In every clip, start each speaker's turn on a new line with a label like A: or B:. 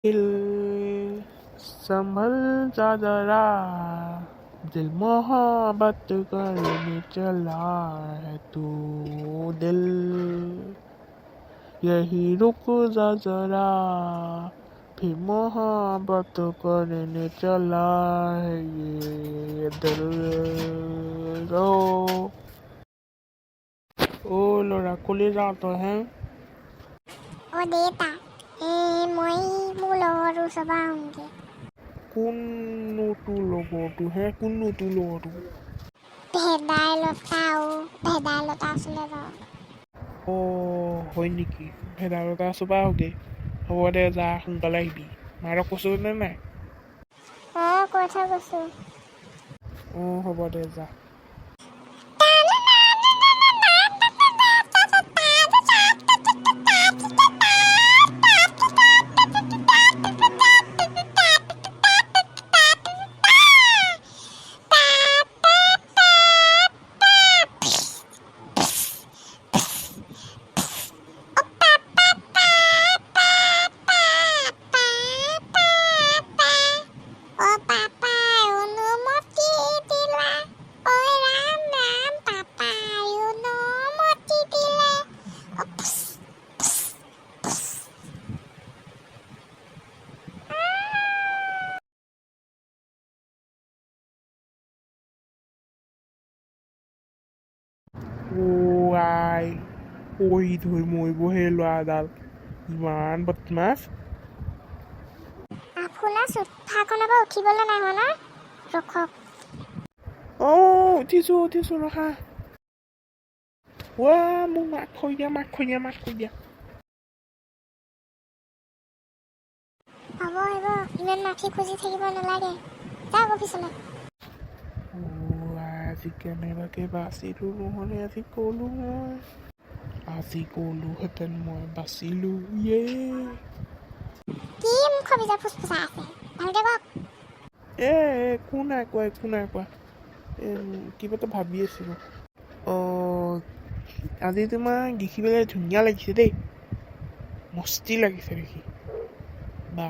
A: दिल संभल जा जरा दिल मोहब्बत करने चला है तू दिल यही रुक जा जरा फिर मोहब्बत करने चला है ये दिल ओ ল'ৰা ক'লৈ যাওঁ তই হে
B: অ দেতা মই মোৰ লগৰটো ওচৰপৰা আহোঁগৈ
A: কোননো তোৰ লগৰটো হে কোননো তোৰ লগৰটো
B: ভেদাইলতা ওচৰলৈ যাওঁ
A: অঁ হয় নেকি ভেদাইলতা ওচৰপৰা আহোঁগৈ হ'ব দে যা সোনকালে আহিবি মাৰক কৈছোনে নাই
B: অঁ কৈ থৈ গৈছোঁ
A: অঁ হ'ব দে যা আই পঢ়ি ধৰি মৰিব সেই ল'ৰাডাল ইমান বদমাছ
B: আপোনাৰ চোফাখনৰ পৰা উঠিবলৈ নাই হোৱা ন ৰখক
A: অঁ উঠিছোঁ ৰখা মোক মাক থৈ দিয়া
B: হ'ব ইমান মাখি খুজি থাকিব নালাগে যাওক অফিচলৈ
A: আজি কেনেবাকৈ বাচিলোঁ নহ'লে আজি ক'লোহেঁতেন মই বাচিলোঁ
B: কি মুখৰ ভিতৰত ফুচফুচা আছে ভালকৈ কওক
A: একো নাই কোৱা কিবা এটা ভাবি আছিলোঁ অঁ আজি তোমাক দেখিবলৈ ধুনীয়া লাগিছে দেই মস্তি লাগিছে দেখি বা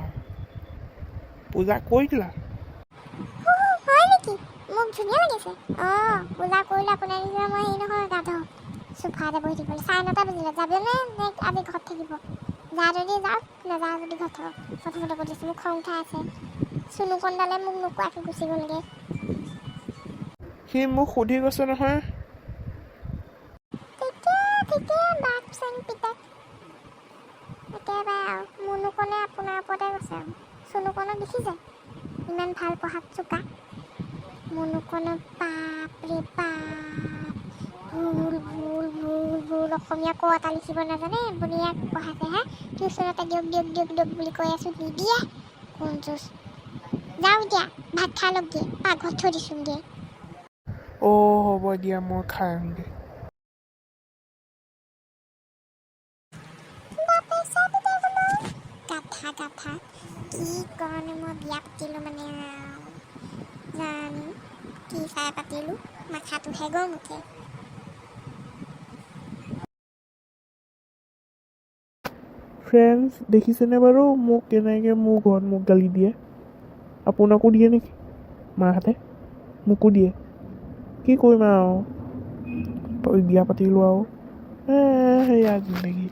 A: পূজা কৰিলা
B: হয় নেকি মোক ধুনীয়া লাগিছে অঁ পূজা কৰিলে আপোনাৰ নিচিনা মই হেৰি নহয় গাধ চোফাতে বহি থাকিবলৈ 9:30 বাজিলে যাবনে নে আজি ঘৰত থাকিব যা যদি যাওক নাযাওঁ যদি ঘৰত থাকক প্ৰথমতে কৈ দিছোঁ মোক খং উঠাই আছে চুনু কণ্ডালে মোক নোকোৱাকৈ গুচি গ'লগৈ
A: সি মোক সুধি গৈছে নহয়
B: ঠিকে বাঘ চেং পিতেক একেবাৰে আৰু মুনুকণে আপোনাৰ ওপৰতে গৈছে আৰু চুনুকণক দেখিছে ইমান ভাল পঢ়াত চোকা মুনুকণে বাপৰে বাপ ভুল অসমীয়া ক এটা লিখিব নাজানে বনিয়াক পঢ়াইছে হে টিউচনতে দিয়ক বুলি কৈ আছোঁ নিদিয়ে কোন যুঁজ যাওঁ এতিয়া ভাত খাই লওকগৈ পাকঘৰত থৈ দিছোঁগৈ
A: অঁ হ'ব দিয়া মই খাই আহোঁগৈ
B: গাথা কি কাৰণে মই বিয়া পাতিলোঁ মানে জানো কি চাই পাতিলোঁ মাথাটোহে গৰম উঠে
A: ফ্ৰেণ্ডছ দেখিছেনে বাৰু মোক কেনেকৈ মোৰ ঘৰত মোক গালি দিয়ে আপোনাকো দিয়ে নেকি মাহঁতে মোকো দিয়ে কি কৰিম আৰু বিয়া পাতিলোঁ আৰু সেয়া জিন্দগী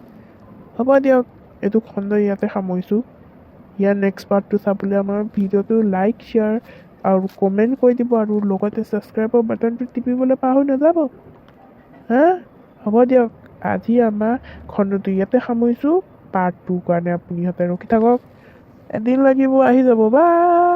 A: হ'ব দিয়ক এইটো খণ্ড ইয়াতে সামৰিছোঁ ইয়াৰ নেক্সট পাৰ্টটো চাবলৈ আমাৰ ভিডিঅ'টো লাইক শ্বেয়াৰ আৰু কমেণ্ট কৰি দিব আৰু লগতে ছাবস্ক্ৰাইবৰ বাটনটো টিপিবলৈ পাহৰি নাযাব হা হ'ব দিয়ক আজি আমাৰ খণ্ডটো ইয়াতে সামৰিছোঁ পাৰ্ট 2 কাৰণে আপুনি ইহঁতে ৰখি থাকক এদিন লাগিব আহি যাব বাই